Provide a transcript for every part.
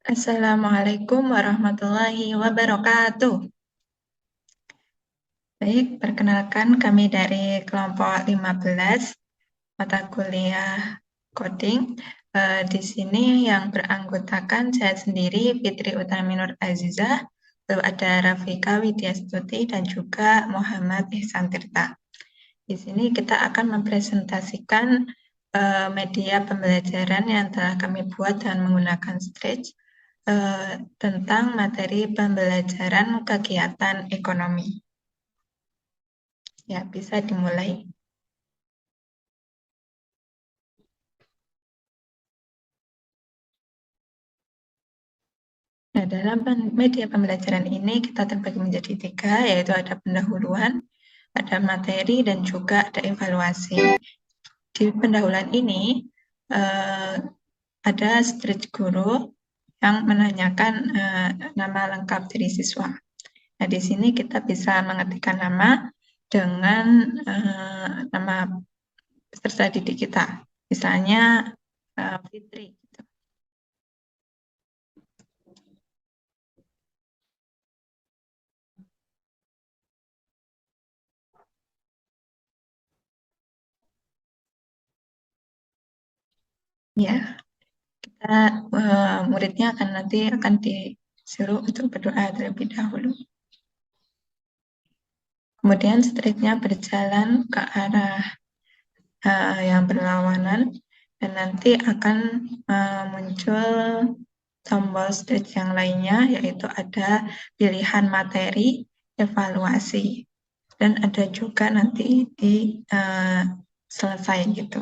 Assalamualaikum warahmatullahi wabarakatuh. Baik, perkenalkan kami dari kelompok 15 mata kuliah coding. Di sini yang beranggotakan saya sendiri, Fitri Utami Nur Azizah, lalu ada Rafika Widyastuti dan juga Muhammad Ihsan Tirta. Di sini kita akan mempresentasikan media pembelajaran yang telah kami buat dengan menggunakan Stretch tentang materi pembelajaran kegiatan ekonomi. Ya, bisa dimulai. Nah, dalam media pembelajaran ini kita terbagi menjadi 3, yaitu ada pendahuluan, ada materi, dan juga ada evaluasi. Di pendahuluan ini ada stretch guru yang menanyakan nama lengkap dari siswa. Nah, di sini kita bisa mengetikkan nama dengan nama peserta didik kita. Misalnya Fitri. Ya, kita muridnya nanti akan disuruh untuk berdoa terlebih dahulu. Kemudian stretch-nya berjalan ke arah yang berlawanan dan nanti akan muncul tombol stretch yang lainnya, yaitu ada pilihan materi, evaluasi, dan ada juga nanti di selesai gitu.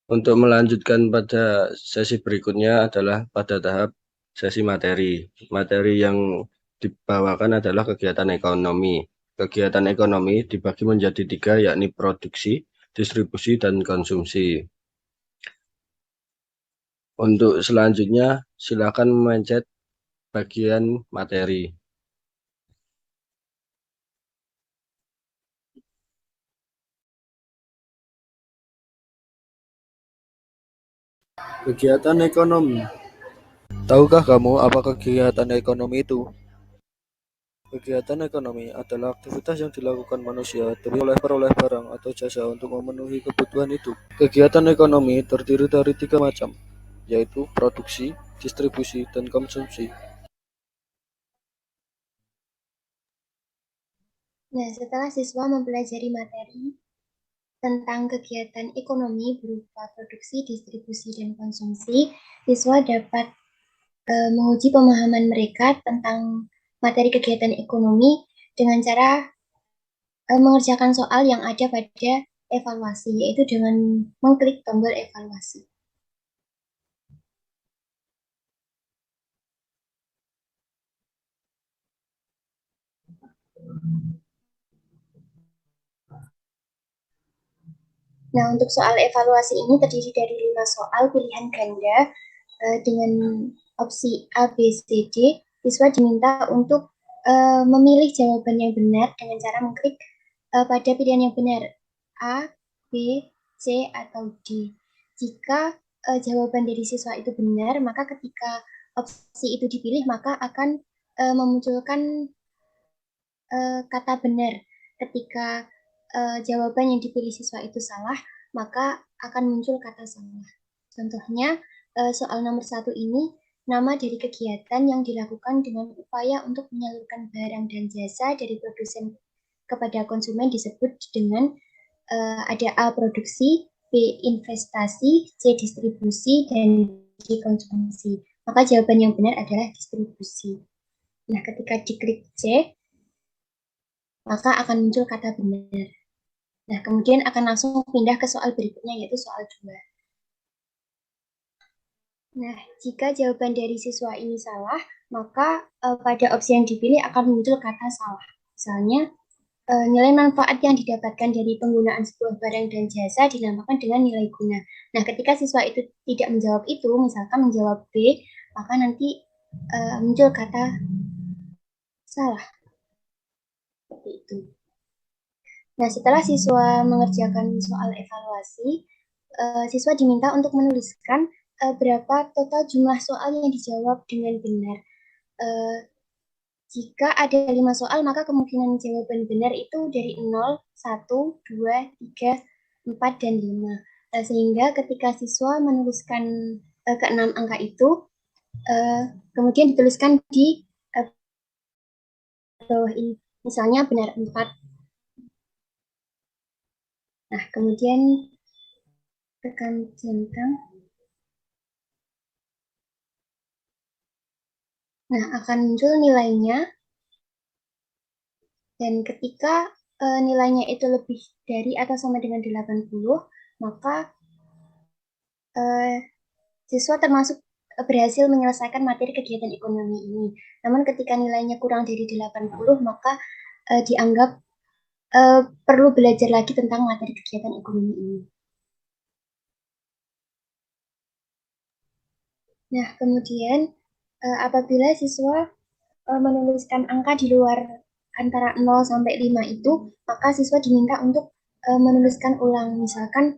Untuk melanjutkan pada sesi berikutnya adalah pada tahap sesi materi. Materi yang dibawakan adalah kegiatan ekonomi. Kegiatan ekonomi dibagi menjadi 3, yakni produksi, distribusi, dan konsumsi. Untuk selanjutnya, silakan memencet bagian materi. Kegiatan ekonomi. Tahukah kamu apa kegiatan ekonomi itu? Kegiatan ekonomi adalah aktivitas yang dilakukan manusia demi memperoleh barang atau jasa untuk memenuhi kebutuhan hidup. Kegiatan ekonomi terdiri dari 3 macam, yaitu produksi, distribusi, dan konsumsi. Nah, setelah siswa mempelajari materi tentang kegiatan ekonomi berupa produksi, distribusi, dan konsumsi, siswa dapat menguji pemahaman mereka tentang materi kegiatan ekonomi dengan cara mengerjakan soal yang ada pada evaluasi, yaitu dengan mengklik tombol evaluasi. Nah, untuk soal evaluasi ini terdiri dari 5 soal pilihan ganda dengan opsi A, B, C, D. Siswa diminta untuk memilih jawaban yang benar dengan cara mengklik pada pilihan yang benar, A, B, C, atau D. Jika jawaban dari siswa itu benar, maka ketika opsi itu dipilih, maka akan memunculkan kata benar. Ketika jawaban yang dipilih siswa itu salah, maka akan muncul kata salah. Contohnya, soal nomor 1 ini, nama dari kegiatan yang dilakukan dengan upaya untuk menyalurkan barang dan jasa dari produsen kepada konsumen disebut dengan ada A, produksi, B, investasi, C, distribusi, dan D, konsumsi. Maka jawaban yang benar adalah distribusi. Nah, ketika diklik C, maka akan muncul kata benar. Nah, kemudian akan langsung pindah ke soal berikutnya, yaitu soal 2. Nah, jika jawaban dari siswa ini salah, maka pada opsi yang dipilih akan muncul kata salah. Misalnya, nilai manfaat yang didapatkan dari penggunaan sebuah barang dan jasa dinamakan dengan nilai guna. Nah, ketika siswa itu tidak menjawab itu, misalkan menjawab B, maka nanti muncul kata salah. Seperti itu. Nah, setelah siswa mengerjakan soal evaluasi, siswa diminta untuk menuliskan berapa total jumlah soal yang dijawab dengan benar. Jika ada 5 soal, maka kemungkinan jawaban benar itu dari 0, 1, 2, 3, 4, dan 5. Sehingga ketika siswa menuliskan ke-6 angka itu, kemudian dituliskan di bawah ini. Misalnya benar 4. Nah, kemudian tekan centang. Nah, akan muncul nilainya. Dan ketika nilainya itu lebih dari atau sama dengan 80, maka siswa termasuk berhasil menyelesaikan materi kegiatan ekonomi ini. Namun ketika nilainya kurang dari 80, maka dianggap perlu belajar lagi tentang materi kegiatan ekonomi ini. Nah, kemudian apabila siswa menuliskan angka di luar antara 0 sampai 5 itu, maka siswa diminta untuk menuliskan ulang. Misalkan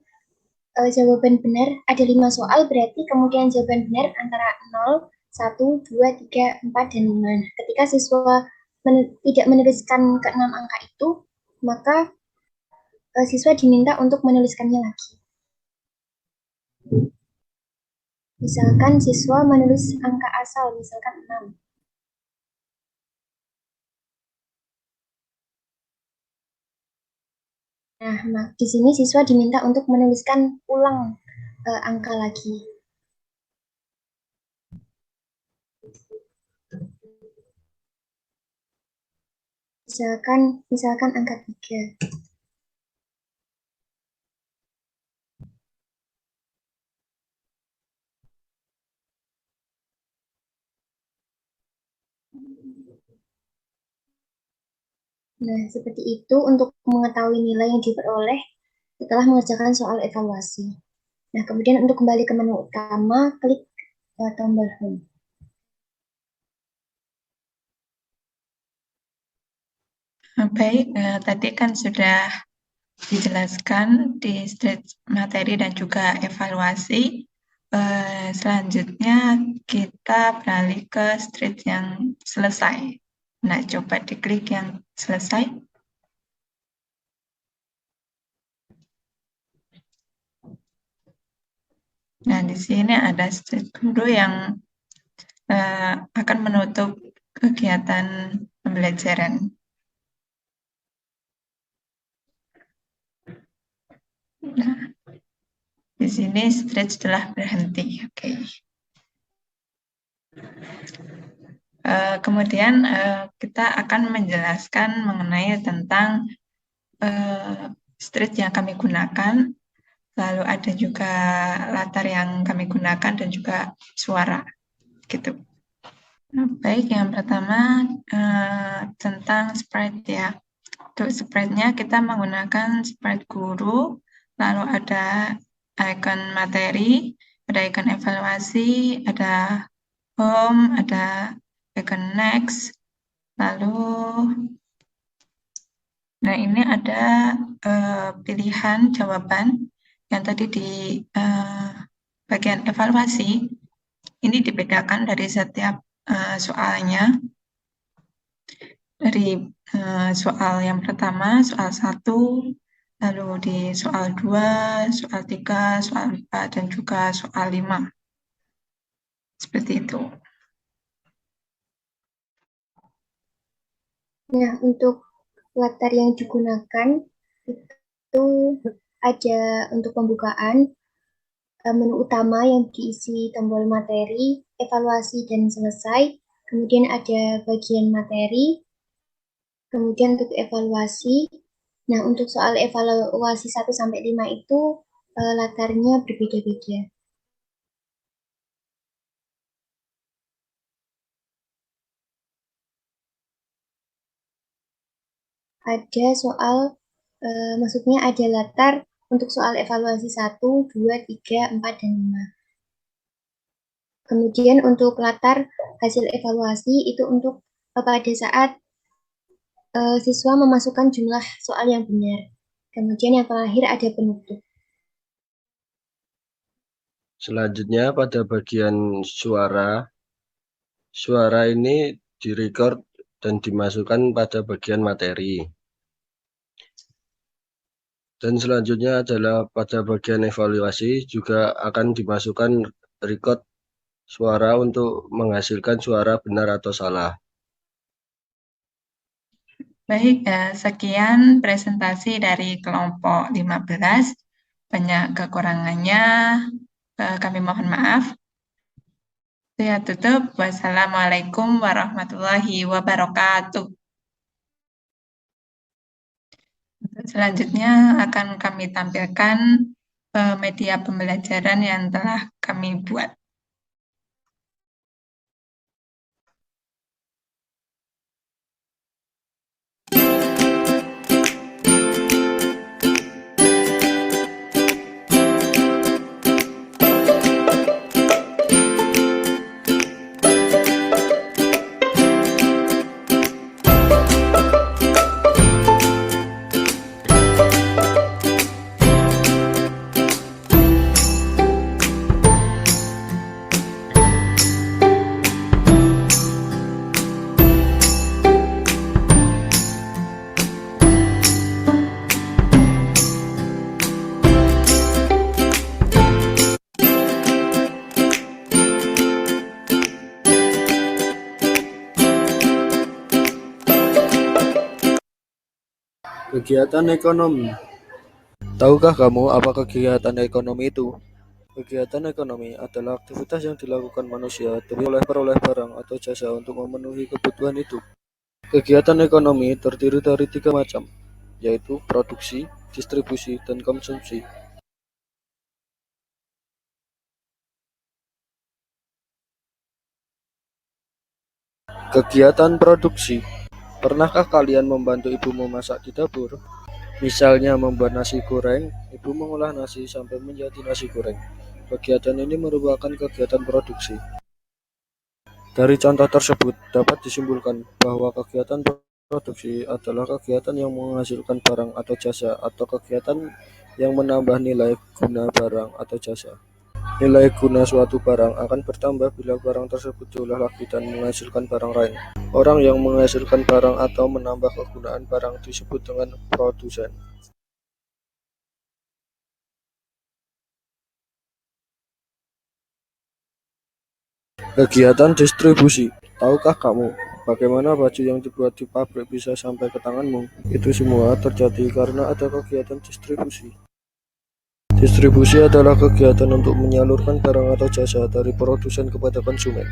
jawaban benar ada 5 soal, berarti kemungkinan jawaban benar antara 0, 1, 2, 3, 4, dan 5. Nah, ketika siswa tidak menuliskan ke-6 angka itu, maka siswa diminta untuk menuliskannya lagi. Misalkan siswa menulis angka asal, misalkan 6. Nah, di sini siswa diminta untuk menuliskan ulang angka lagi. Misalkan angka 3. Nah, seperti itu untuk mengetahui nilai yang diperoleh setelah mengerjakan soal evaluasi. Nah, kemudian untuk kembali ke menu utama, klik tombol Home. Baik, tadi kan sudah dijelaskan di stage materi dan juga evaluasi. Selanjutnya kita beralih ke stage yang selesai. Nah, coba diklik yang selesai. Nah, di sini ada stage guru yang akan menutup kegiatan pembelajaran. Nah, di sini stage telah berhenti. Oke. Kemudian kita akan menjelaskan mengenai tentang stage yang kami gunakan, lalu ada juga latar yang kami gunakan dan juga suara, gitu. Nah, baik, yang pertama tentang sprite ya. Untuk sprite-nya kita menggunakan sprite guru, lalu ada icon materi, ada icon evaluasi, ada home, ada icon next, lalu nah ini ada pilihan jawaban yang tadi di bagian evaluasi. Ini dibedakan dari setiap soalnya. Dari soal yang pertama, soal 1, lalu di soal 2, soal 3, soal 4, dan juga soal 5. Seperti itu. Nah, untuk latar yang digunakan itu ada untuk pembukaan, menu utama yang diisi tombol materi, evaluasi, dan selesai. Kemudian ada bagian materi, kemudian untuk evaluasi. Nah, untuk soal evaluasi 1-5 itu latarnya berbeda-beda. Ada soal, maksudnya ada latar untuk soal evaluasi 1, 2, 3, 4, dan 5. Kemudian untuk latar hasil evaluasi itu untuk pada saat siswa memasukkan jumlah soal yang benar. Kemudian yang terakhir ada penutup. Selanjutnya pada bagian suara ini direcord dan dimasukkan pada bagian materi. Dan selanjutnya adalah pada bagian evaluasi juga akan dimasukkan record suara untuk menghasilkan suara benar atau salah. Baik, sekian presentasi dari kelompok 15. Banyak kekurangannya, kami mohon maaf. Saya tutup. Wassalamualaikum warahmatullahi wabarakatuh. Selanjutnya akan kami tampilkan media pembelajaran yang telah kami buat. Kegiatan ekonomi. Tahukah kamu apa kegiatan ekonomi itu? Kegiatan ekonomi adalah aktivitas yang dilakukan manusia demi memperoleh barang atau jasa untuk memenuhi kebutuhan hidup. Kegiatan ekonomi terdiri dari 3 macam, yaitu produksi, distribusi, dan konsumsi. Kegiatan produksi. Pernahkah kalian membantu ibu memasak di dapur? Misalnya membuat nasi goreng, ibu mengolah nasi sampai menjadi nasi goreng. Kegiatan ini merupakan kegiatan produksi. Dari contoh tersebut, dapat disimpulkan bahwa kegiatan produksi adalah kegiatan yang menghasilkan barang atau jasa atau kegiatan yang menambah nilai guna barang atau jasa. Nilai guna suatu barang akan bertambah bila barang tersebut diolah lagi dan menghasilkan barang lain. Orang yang menghasilkan barang atau menambah kegunaan barang disebut dengan produsen. Kegiatan distribusi. Tahukah kamu bagaimana baju yang dibuat di pabrik bisa sampai ke tanganmu? Itu semua terjadi karena ada kegiatan distribusi. Distribusi adalah kegiatan untuk menyalurkan barang atau jasa dari produsen kepada konsumen.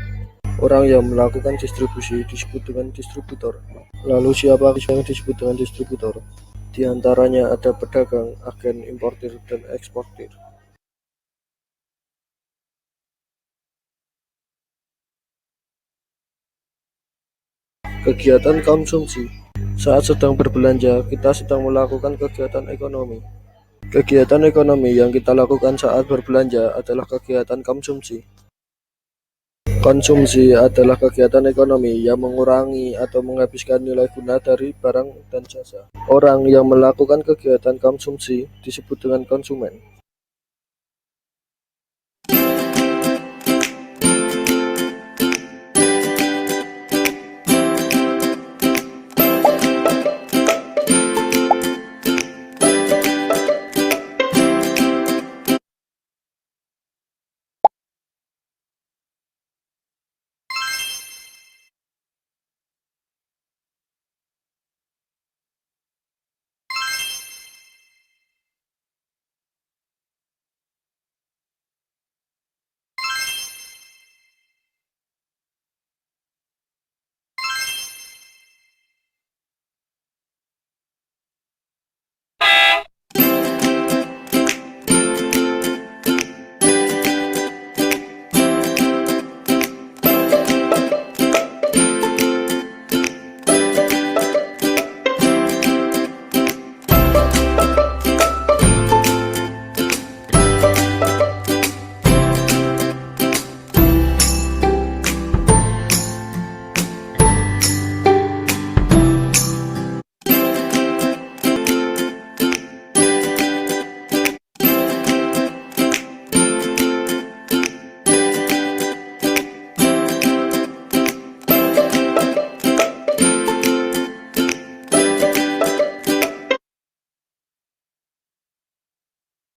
Orang yang melakukan distribusi disebut dengan distributor. Lalu siapa yang disebut dengan distributor? Di antaranya ada pedagang, agen, importir, dan eksportir. Kegiatan konsumsi. Saat sedang berbelanja, kita sedang melakukan kegiatan ekonomi. Kegiatan ekonomi yang kita lakukan saat berbelanja adalah kegiatan konsumsi. Konsumsi adalah kegiatan ekonomi yang mengurangi atau menghabiskan nilai guna dari barang dan jasa. Orang yang melakukan kegiatan konsumsi disebut dengan konsumen.